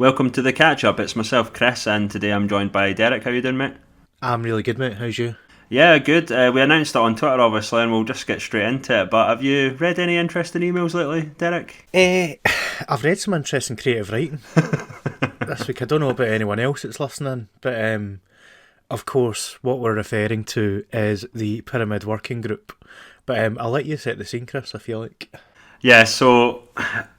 Welcome to the Catchup. It's myself, Chris, and today I'm joined by Derek. How you doing, mate? I'm really good, mate. How's you? Yeah, good. We announced it on Twitter, obviously, and we'll just get straight into it. But have you read any interesting emails lately, Derek? Eh, I've read some interesting creative writing this week. I don't know about anyone else that's listening, but of course, what we're referring to is the Pyramid Working Group. But I'll let you set the scene, Chris, if you like. Yeah, so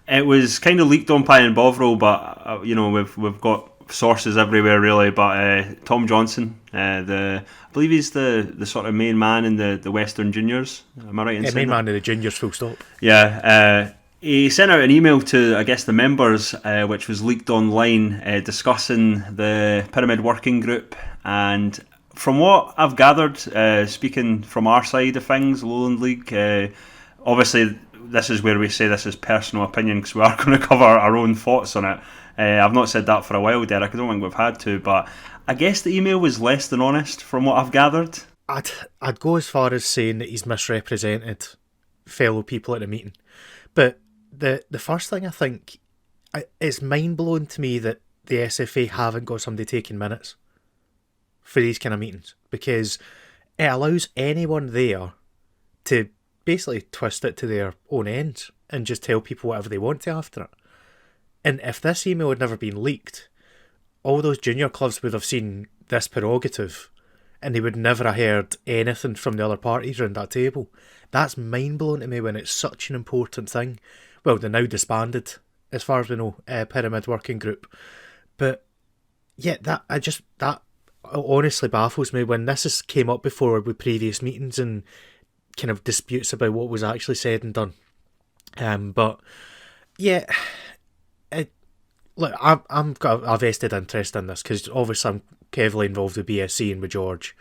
it was kind of leaked on Pie and Bovril, but we've got sources everywhere really. But Tom Johnson, I believe he's the sort of main man in the Western Juniors. Am I right in Yeah, saying main that? man of the juniors, full stop. Yeah, he sent out an email to, I guess, the members, which was leaked online, discussing the Pyramid Working Group. And from what I've gathered, speaking from our side of things, Lowland League, obviously this is where we say this is personal opinion because we are going to cover our own thoughts on it. I've not said that for a while, Derek. I don't think we've had to, but I guess the email was less than honest from what I've gathered. I'd go as far as saying that he's misrepresented fellow people at the meeting. But the first thing I think, it's mind blowing to me that the SFA haven't got somebody taking minutes for these kind of meetings, because it allows anyone there to basically twist it to their own ends and just tell people whatever they want to after it. And if this email had never been leaked, all those junior clubs would have seen this prerogative and they would never have heard anything from the other parties around that table. That's mind blowing to me when it's such an important thing. Well, they're now disbanded, as far as we know, Pyramid Working Group. But yeah, that honestly baffles me when this has came up before with previous meetings and kind of disputes about what was actually said and done. But yeah, look, I'm got a vested interest in this because obviously I'm heavily involved with BSC and with George,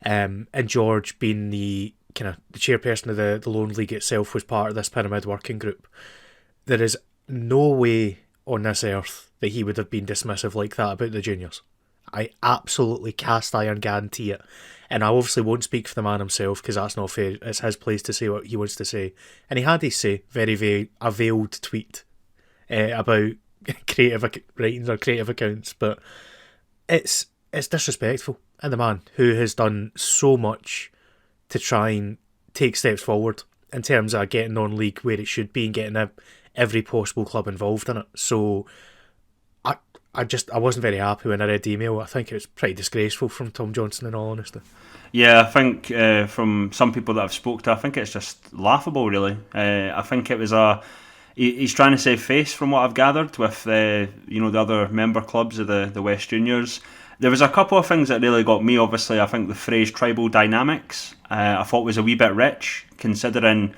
and George being the kind of the chairperson of the Lowland League itself was part of this Pyramid Working Group. There is no way on this earth that he would have been dismissive like that about the juniors. I absolutely cast iron guarantee it. And I obviously won't speak for the man himself because that's not fair. It's his place to say what he wants to say. And he had his say, a veiled tweet about creative writings or creative accounts. But it's disrespectful. And the man who has done so much to try and take steps forward in terms of getting non-league where it should be and getting every possible club involved in it. So I wasn't very happy when I read the email. I think it was pretty disgraceful from Tom Johnson, in all honesty. Yeah, I think from some people that I've spoke to, I think it's just laughable, really. I think it was he's trying to save face from what I've gathered with the other member clubs of the West Juniors. There was a couple of things that really got me. Obviously, I think the phrase tribal dynamics I thought was a wee bit rich, considering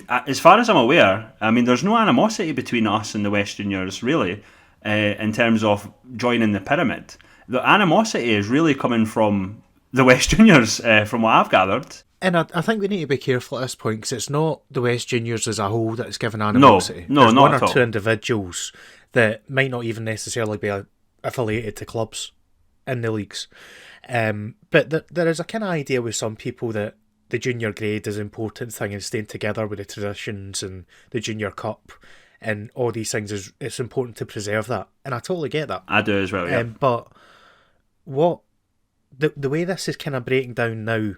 as far as I'm aware, I mean, there's no animosity between us and the West Juniors, really. In terms of joining the pyramid, the animosity is really coming from the West Juniors, from what I've gathered. And I think we need to be careful at this point because it's not the West Juniors as a whole that's given No, animosity. no, There's not one at or all. two individuals that might not even necessarily be affiliated to clubs in the leagues. But there is a kind of idea with some people that the junior grade is an important thing and staying together with the traditions and the junior cup and all these things, it's important to preserve that. And I totally get that. I do as well, yeah. But what the way this is kind of breaking down now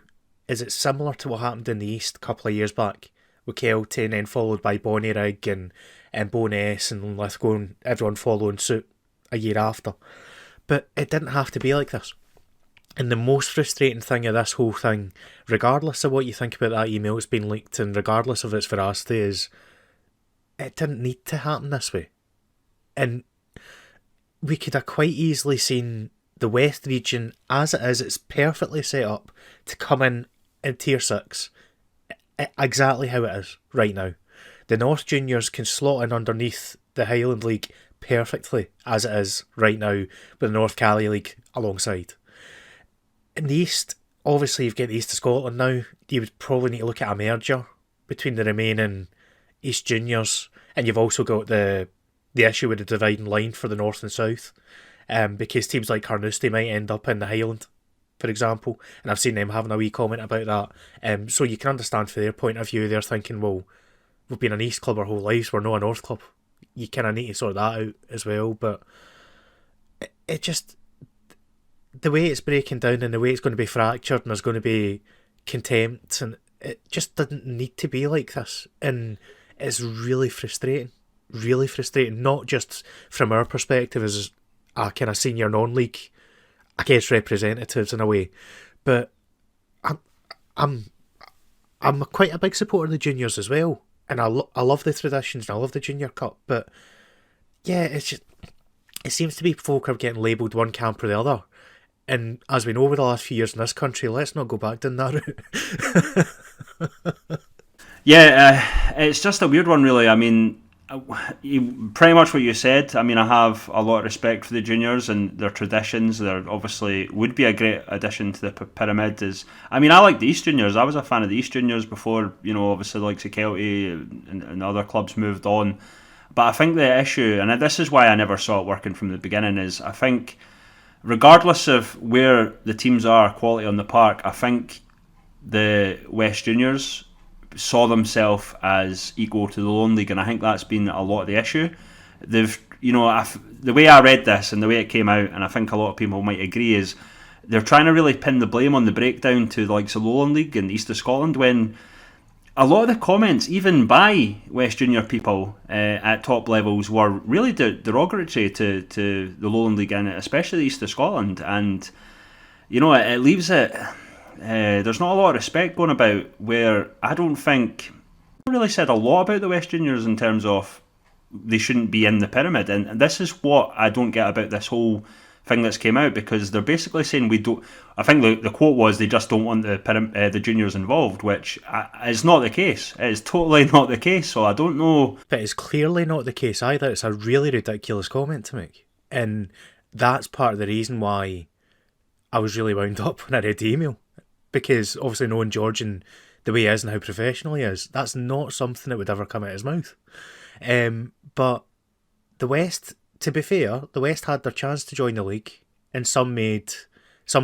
is it's similar to what happened in the East a couple of years back with Kelty and then followed by Bonnyrigg and Bo'ness and Lithgow and everyone following suit a year after. But it didn't have to be like this. And the most frustrating thing of this whole thing, regardless of what you think about that email that's been leaked and regardless of its veracity, is it didn't need to happen this way. And we could have quite easily seen the West region, as it is, it's perfectly set up to come in Tier 6, exactly how it is right now. The North Juniors can slot in underneath the Highland League perfectly, as it is right now, with the North Cali League alongside. In the East, obviously you've got the East of Scotland now. You would probably need to look at a merger between the remaining East Juniors, and you've also got the issue with the dividing line for the North and South, because teams like Carnoustie might end up in the Highland, for example, and I've seen them having a wee comment about that. So you can understand from their point of view, they're thinking, well, we've been an East club our whole lives, we're not a North club. you kind of need to sort that out as well. But it just, the way it's breaking down and the way it's going to be fractured and there's going to be contempt, and it just didn't need to be like this. And it's really frustrating. Really frustrating, not just from our perspective as a kind of senior non-league, I guess, representatives in a way, but I'm quite a big supporter of the juniors as well, and I love the traditions and I love the junior cup, but yeah, it's just, it seems to be folk are getting labelled one camp or the other, and as we know over the last few years in this country, let's not go back down that route. Yeah, it's just a weird one, really. I mean, pretty much what you said. I mean, I have a lot of respect for the juniors and their traditions. There obviously would be a great addition to the pyramid. I mean, I like the East Juniors. I was a fan of the East Juniors before, obviously the likes of Kelty and other clubs moved on. But I think the issue, and this is why I never saw it working from the beginning, is I think regardless of where the teams are, quality on the park, I think the West Juniors saw themselves as equal to the Lowland League, and I think that's been a lot of the issue. They've, the way I read this and the way it came out, and I think a lot of people might agree, is they're trying to really pin the blame on the breakdown to the likes of Lowland League and East of Scotland, when a lot of the comments, even by West Junior people at top levels, were really derogatory to the Lowland League and especially the East of Scotland, and it leaves it. There's not a lot of respect going about, where I don't think really said a lot about the West Juniors in terms of they shouldn't be in the pyramid, and this is what I don't get about this whole thing that's came out, because they're basically saying we don't. I think the quote was they just don't want the juniors involved, which is not the case. It is totally not the case. So I don't know. But it's clearly not the case either. It's a really ridiculous comment to make, and that's part of the reason why I was really wound up when I read the email. Because obviously knowing George and the way he is and how professional he is, that's not something that would ever come out of his mouth. But the West, to be fair, the West had their chance to join the league, and some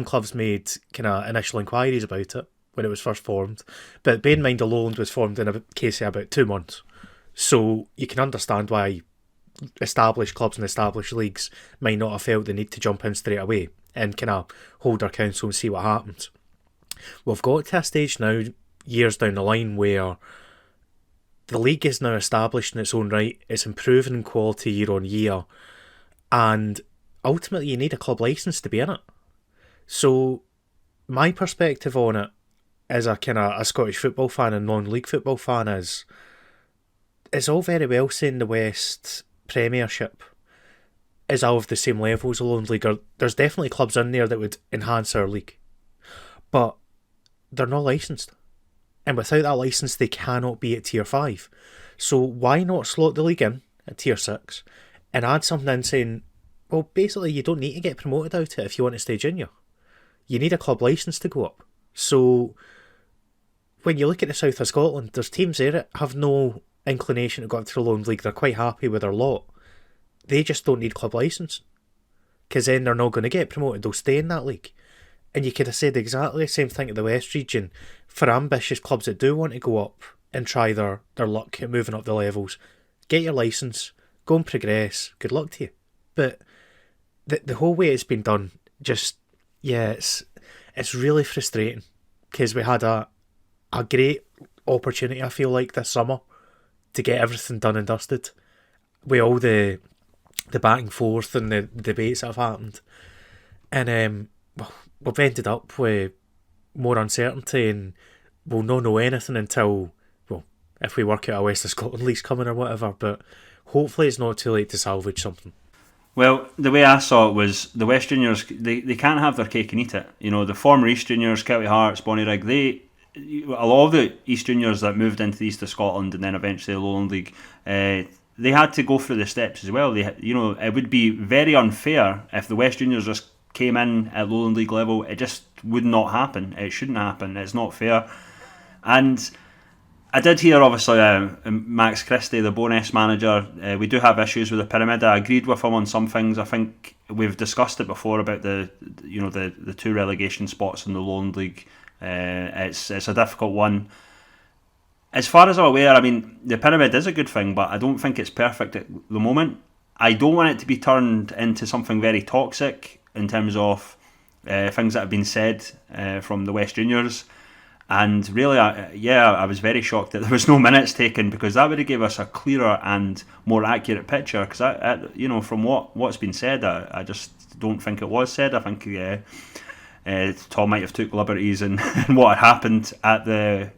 clubs made kind of initial inquiries about it when it was first formed. But bear in mind, the Lowland was formed in a case of about 2 months. So you can understand why established clubs and established leagues might not have felt the need to jump in straight away and kind of hold their counsel and see what happens. We've got to a stage now, years down the line, where the league is now established in its own right, it's improving in quality year on year, and ultimately you need a club licence to be in it. So my perspective on it as a kind of a Scottish football fan and non-league football fan is, it's all very well saying the West Premiership is all of the same level as the Lowland League. There's definitely clubs in there that would enhance our league, but they're not licensed, and without that licence they cannot be at tier 5. So why not slot the league in at tier 6 and add something in saying, well, basically you don't need to get promoted out it if you want to stay junior. You need a club licence to go up. So when you look at the south of Scotland, there's teams there that have no inclination to go up to the Lowland League. They're quite happy with their lot. They just don't need club licence, because then they're not going to get promoted. They'll stay in that league. And you could have said exactly the same thing at the West region for ambitious clubs that do want to go up and try their luck at moving up the levels. Get your licence, go and progress, good luck to you. But the whole way it's been done, just, yeah, it's really frustrating, because we had a great opportunity, I feel like, this summer to get everything done and dusted with all the back and forth and the debates that have happened. And we've ended up with more uncertainty, and we'll not know anything until, well, if we work out a West of Scotland lease coming or whatever, but hopefully it's not too late to salvage something. Well, the way I saw it was the West Juniors, they can't have their cake and eat it. The former East Juniors, Kelty Hearts, Bonnyrigg, a lot of the East Juniors that moved into the East of Scotland and then eventually the Lowland League, they had to go through the steps as well. It would be very unfair if the West Juniors just came in at Lowland League level. It just would not happen. It shouldn't happen. It's not fair. And I did hear, obviously, Max Christie, the Bonus manager, we do have issues with the pyramid. I agreed with him on some things. I think we've discussed it before about the 2 relegation spots in the Lowland League. It's a difficult one. As far as I'm aware, I mean, the pyramid is a good thing, but I don't think it's perfect at the moment. I don't want it to be turned into something very toxic in terms of things that have been said from the West Juniors. And really, I was very shocked that there was no minutes taken, because that would have gave us a clearer and more accurate picture. Because from what's been said, I just don't think it was said. I think Tom might have took liberties in, in what had happened at the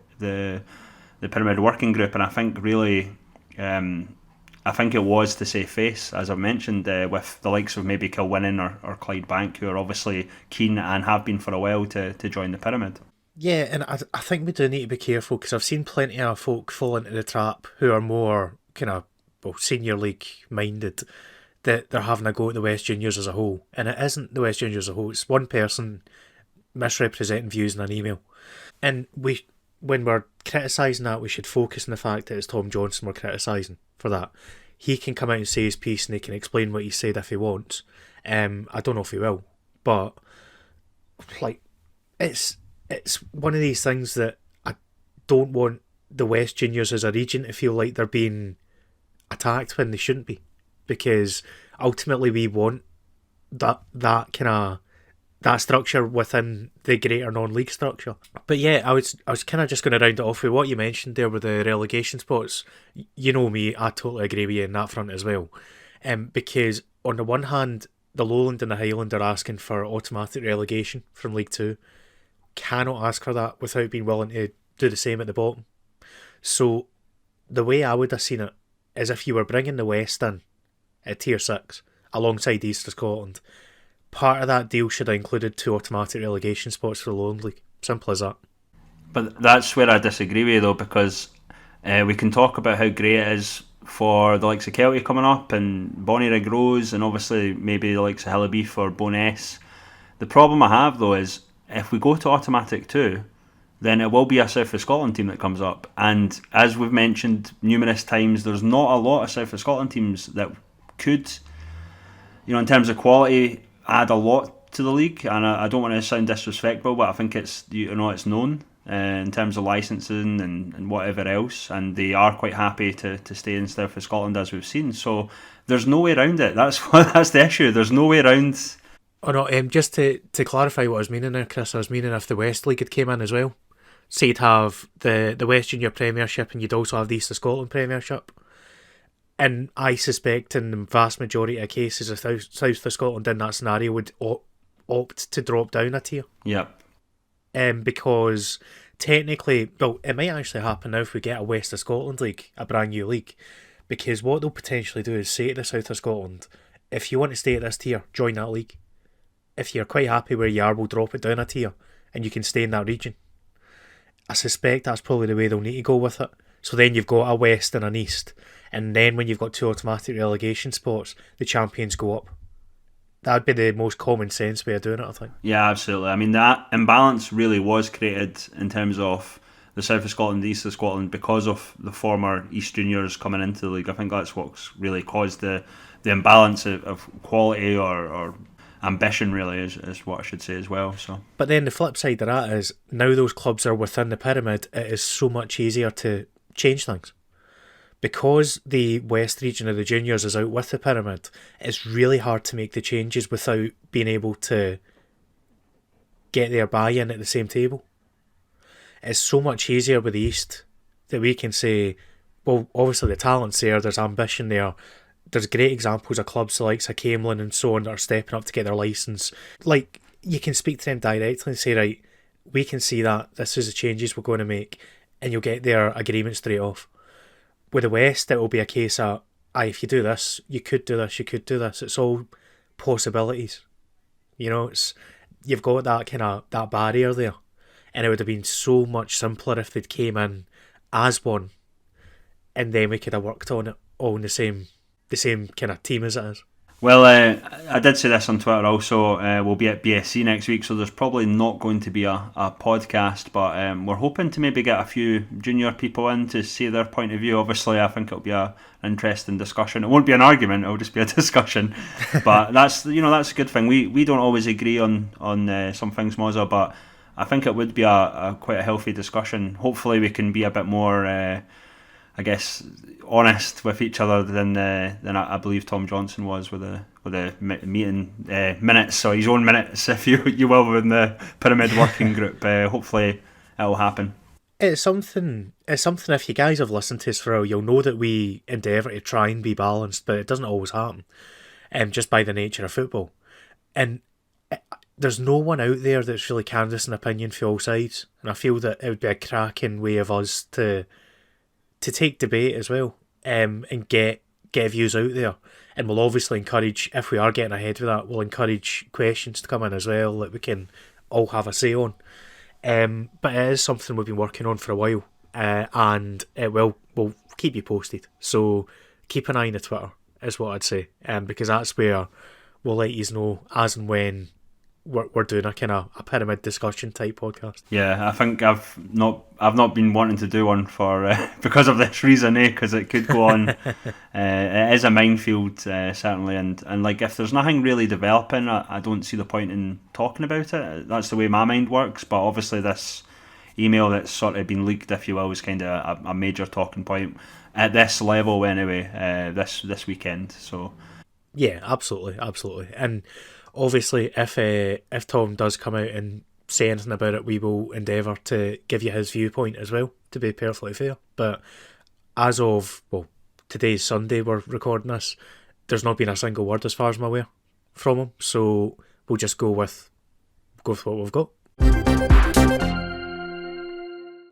Pyramid Working Group, and I think really, I think it was to save face, as I've mentioned, with the likes of maybe Kilwinning or Clydebank, who are obviously keen and have been for a while to join the Pyramid. Yeah, and I think we do need to be careful, because I've seen plenty of folk fall into the trap who are more kind of, well, senior league minded, that they're having a go at the West Juniors as a whole. And it isn't the West Juniors as a whole, it's one person misrepresenting views in an email. And when we're criticising that, we should focus on the fact that it's Tom Johnson we're criticising for that. He can come out and say his piece, and he can explain what he said if he wants. I don't know if he will, but like, it's one of these things that I don't want the West Juniors as a region to feel like they're being attacked when they shouldn't be, because ultimately we want that kind of that structure within the greater non-league structure. But yeah, I was kind of just going to round it off with what you mentioned there with the relegation spots. You know me, I totally agree with you in that front as well. Because on the one hand, the Lowland and the Highland are asking for automatic relegation from League 2. Cannot ask for that without being willing to do the same at the bottom. So the way I would have seen it is if you were bringing the West in at Tier 6 alongside East of Scotland, part of that deal should have included 2 automatic relegation spots for the Lowland League. Simple as that. But that's where I disagree with you, though, because we can talk about how great it is for the likes of Kelty coming up and Bonnyrigg Rose, and obviously maybe the likes of Hillabeef or Bo'ness. The problem I have, though, is if we go to automatic 2, then it will be a South of Scotland team that comes up. And as we've mentioned numerous times, there's not a lot of South of Scotland teams that could, in terms of quality, add a lot to the league. And I don't want to sound disrespectful, but I think it's it's known in terms of licensing and whatever else, and they are quite happy to stay in South of Scotland, as we've seen. So there's no way around it. That's the issue. There's no way around. Oh no, just to clarify what I was meaning there, Chris, I was meaning if the West League had came in as well. So you'd have the West Junior Premiership, and you'd also have the East of Scotland Premiership. And I suspect in the vast majority of cases, if South of Scotland in that scenario would opt to drop down a tier. Yep. Because technically, well, it might actually happen now if we get a West of Scotland league, a brand new league. Because what they'll potentially do is say to the South of Scotland, if you want to stay at this tier, join that league. If you're quite happy where you are, we'll drop it down a tier and you can stay in that region. I suspect that's probably the way they'll need to go with it. So then you've got a West and an East, and then when you've got 2 automatic relegation spots, the champions go up. That would be the most common sense way of doing it, I think. Yeah, absolutely. I mean, that imbalance really was created in terms of the South of Scotland, the East of Scotland, because of the former East Juniors coming into the league. I think that's what's really caused the imbalance of quality or ambition, really, is what I should say as well. So, but then the flip side of that is, now those clubs are within the pyramid, it is so much easier to change things. Because the West region of the juniors is out with the pyramid, it's really hard to make the changes without being able to get their buy-in at the same table. It's so much easier with the East that we can say, well, obviously the talent's there, there's ambition there, there's great examples of clubs like Camelin and so on that are stepping up to get their licence. Like, you can speak to them directly and say, right, we can see that, this is the changes we're going to make, and you'll get their agreement straight off. With the West, it will be a case of, if you do this, you could do this, you could do this. It's all possibilities. You've got that kind of that barrier there. And it would have been so much simpler if they'd came in as one, and then we could have worked on it all in the same kind of team as it is. Well, I did say this on Twitter also. We'll be at BSC next week, so there's probably not going to be a podcast, but we're hoping to maybe get a few junior people in to see their point of view. Obviously, I think it'll be an interesting discussion. It won't be an argument, it'll just be a discussion. But that's a good thing. We don't always agree on some things, Mozza, but I think it would be a quite a healthy discussion. Hopefully, we can be a bit more, I guess, honest with each other than I believe Tom Johnson was with the meeting minutes, so his own minutes, if you will, in the pyramid working group. Hopefully, it will happen. It's something. It's something. If you guys have listened to us for a while, you'll know that we endeavour to try and be balanced, but it doesn't always happen. Just by the nature of football, and there's no one out there that's really canvassing opinion for all sides, and I feel that it would be a cracking way of us to take debate as well, and get views out there, and we'll obviously encourage, if we are getting ahead with that, we'll encourage questions to come in as well that we can all have a say on. But it is something we've been working on for a while, and we'll keep you posted. So keep an eye on the Twitter, is what I'd say, because that's where we'll let you know as and when we're doing a kind of a pyramid discussion type podcast. Yeah, I think I've not been wanting to do one for because of this reason, because it could go on. It is a minefield, certainly, and like if there's nothing really developing, I don't see the point in talking about it. That's the way my mind works. But obviously, this email that's sort of been leaked, if you will, is kind of a major talking point at this level anyway. This weekend, so yeah, absolutely, and obviously, if Tom does come out and say anything about it, we will endeavour to give you his viewpoint as well, to be perfectly fair. But as of, today's Sunday, we're recording this, there's not been a single word, as far as I'm aware, from him. So we'll just go with what we've got.